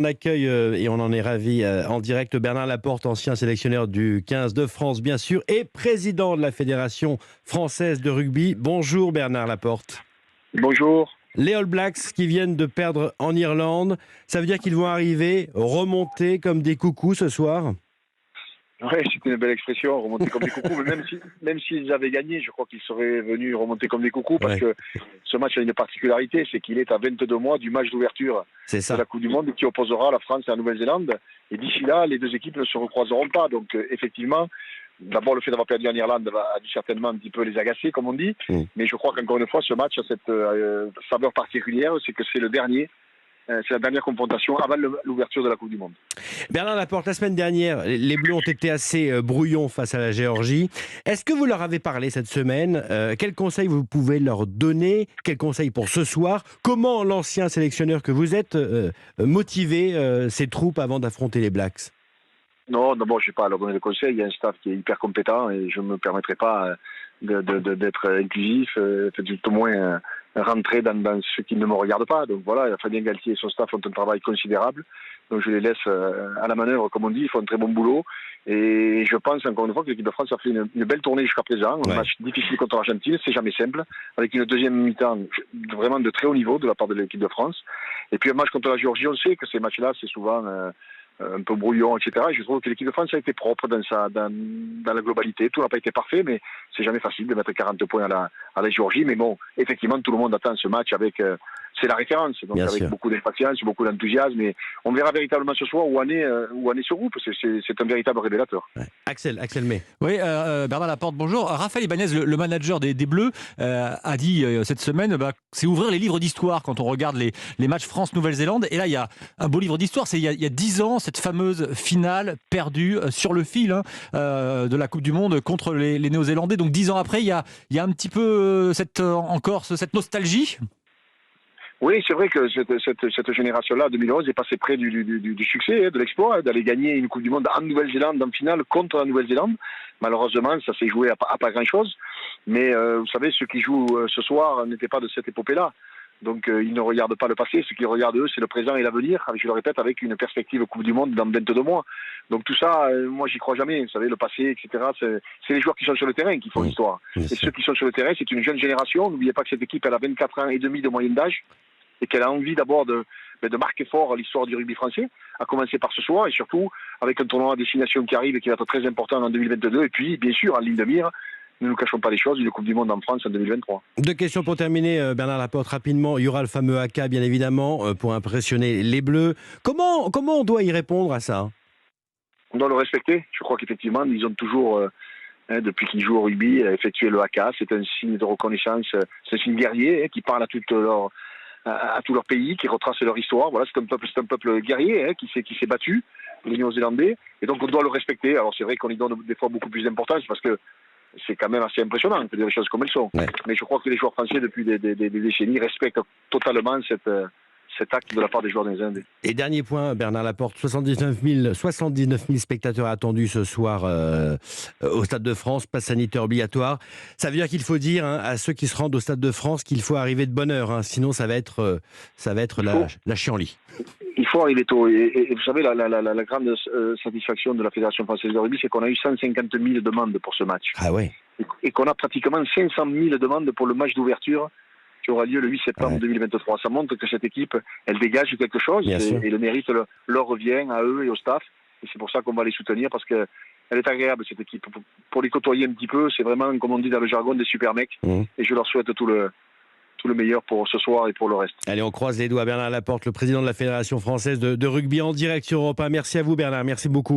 On accueille, et on en est ravi, en direct Bernard Laporte, ancien sélectionneur du 15 de France, bien sûr, et président de la Fédération française de rugby. Bonjour Bernard Laporte. Bonjour. Les All Blacks qui viennent de perdre en Irlande, ça veut dire qu'ils vont arriver remonter comme des coucous ce soir? Oui, c'est une belle expression, remonter comme des coucous. Mais même s'ils avaient gagné, je crois qu'ils seraient venus remonter comme des coucous parce Ouais, que ce match a une particularité, c'est qu'il est à 22 mois du match d'ouverture c'est de ça. la Coupe du Monde qui opposera la France et la Nouvelle-Zélande. Et d'ici là, les deux équipes ne se recroiseront pas. Donc effectivement, d'abord le fait d'avoir perdu en Irlande a dû certainement un petit peu les agacer, comme on dit. Mm. Mais je crois qu'encore une fois, ce match a cette saveur particulière, c'est que c'est le dernier. C'est la dernière confrontation avant l'ouverture de la Coupe du Monde. Bernard Laporte, la semaine dernière, les Bleus ont été assez brouillons face à la Géorgie. Est-ce que vous leur avez parlé cette semaine? Quels conseils vous pouvez leur donner? Quels conseils pour ce soir? Comment l'ancien sélectionneur que vous êtes motiver ses troupes avant d'affronter les Blacks? Non, d'abord, je ne vais pas leur donner de conseils. Il y a un staff qui est hyper compétent et je ne me permettrai pas d'être inclusif, tout au moins rentrer dans ce qui ne me regarde pas. Donc voilà, Fabien Galtier et son staff font un travail considérable. Donc je les laisse à la manœuvre, comme on dit, ils font un très bon boulot. Et je pense encore une fois que l'équipe de France a fait une belle tournée jusqu'à présent. Un match difficile contre l'Argentine, c'est jamais simple, avec une deuxième mi-temps vraiment de très haut niveau de la part de l'équipe de France. Et puis un match contre la Géorgie, on sait que ces matchs-là, c'est souvent un peu brouillon, etc. Et je trouve que l'équipe de France a été propre dans la globalité. Tout n'a pas été parfait, mais c'est jamais facile de mettre 40 points à la Géorgie. Mais bon, effectivement, tout le monde attend ce match avec... c'est la référence, donc Bien avec sûr. beaucoup d'impatience, beaucoup d'enthousiasme. Et on verra véritablement ce soir où en est ce groupe. C'est un véritable révélateur. Ouais. Axel May. Oui, Bernard Laporte, bonjour. Raphaël Ibanez, le manager des Bleus, a dit cette semaine que c'est ouvrir les livres d'histoire quand on regarde les matchs France-Nouvelle-Zélande. Et là, il y a un beau livre d'histoire. C'est il y a 10 ans, cette fameuse finale perdue sur le fil de la Coupe du Monde contre les Néo-Zélandais. Donc 10 ans après, il y a un petit peu encore cette nostalgie. Oui, c'est vrai que cette génération-là, 2011, est passée près du succès, de l'exploit, d'aller gagner une Coupe du Monde en Nouvelle-Zélande, en finale, contre la Nouvelle-Zélande. Malheureusement, ça s'est joué à pas grand-chose. Mais vous savez, ceux qui jouent ce soir n'étaient pas de cette épopée-là. Donc ils ne regardent pas le passé, ce qu'ils regardent eux, c'est le présent et l'avenir, je le répète, avec une perspective Coupe du Monde dans 22 mois. Donc tout ça, moi j'y crois jamais, vous savez, le passé, etc., c'est les joueurs qui sont sur le terrain qui font l'histoire. Et ceux qui sont sur le terrain, c'est une jeune génération. N'oubliez pas que cette équipe, elle a 24 ans et demi de moyenne d'âge, et qu'elle a envie d'abord de marquer fort l'histoire du rugby français, à commencer par ce soir, et surtout avec un tournoi à destination qui arrive et qui va être très important en 2022, et puis bien sûr, en ligne de mire, ne nous cachons pas les choses, une Coupe du Monde en France en 2023. Deux questions pour terminer, Bernard Laporte, rapidement. Il y aura le fameux haka, bien évidemment, pour impressionner les Bleus. Comment on doit y répondre à ça? On doit le respecter. Je crois qu'effectivement, ils ont toujours, depuis qu'ils jouent au rugby, effectué le haka. C'est un signe de reconnaissance, c'est un signe guerrier qui parle à tout leur pays, qui retrace leur histoire. Voilà, c'est un peuple guerrier qui s'est battu, les Néo-Zélandais. Et donc on doit le respecter. Alors c'est vrai qu'on y donne des fois beaucoup plus d'importance parce que c'est quand même assez impressionnant de dire les choses comme elles sont. Ouais. Mais je crois que les joueurs français, depuis des décennies, respectent totalement cet acte de la part des joueurs des Indes. Et dernier point, Bernard Laporte, 79 000 spectateurs attendus ce soir au Stade de France, passe sanitaire obligatoire. Ça veut dire qu'il faut dire à ceux qui se rendent au Stade de France qu'il faut arriver de bonne heure, sinon ça va être la chienlit. Il faut arriver tôt. Et vous savez, la grande satisfaction de la Fédération française de rugby, c'est qu'on a eu 150 000 demandes pour ce match. Ah ouais. Et qu'on a pratiquement 500 000 demandes pour le match d'ouverture qui aura lieu le 8 septembre 2023. Ça montre que cette équipe, elle dégage quelque chose et le mérite leur revient à eux et au staff. Et c'est pour ça qu'on va les soutenir parce qu'elle est agréable, cette équipe. Pour les côtoyer un petit peu, c'est vraiment, comme on dit dans le jargon, des super mecs. Et je leur souhaite tout le meilleur pour ce soir et pour le reste. Allez, on croise les doigts. Bernard Laporte, le président de la Fédération française de rugby en direct sur Europe 1. Merci à vous, Bernard. Merci beaucoup.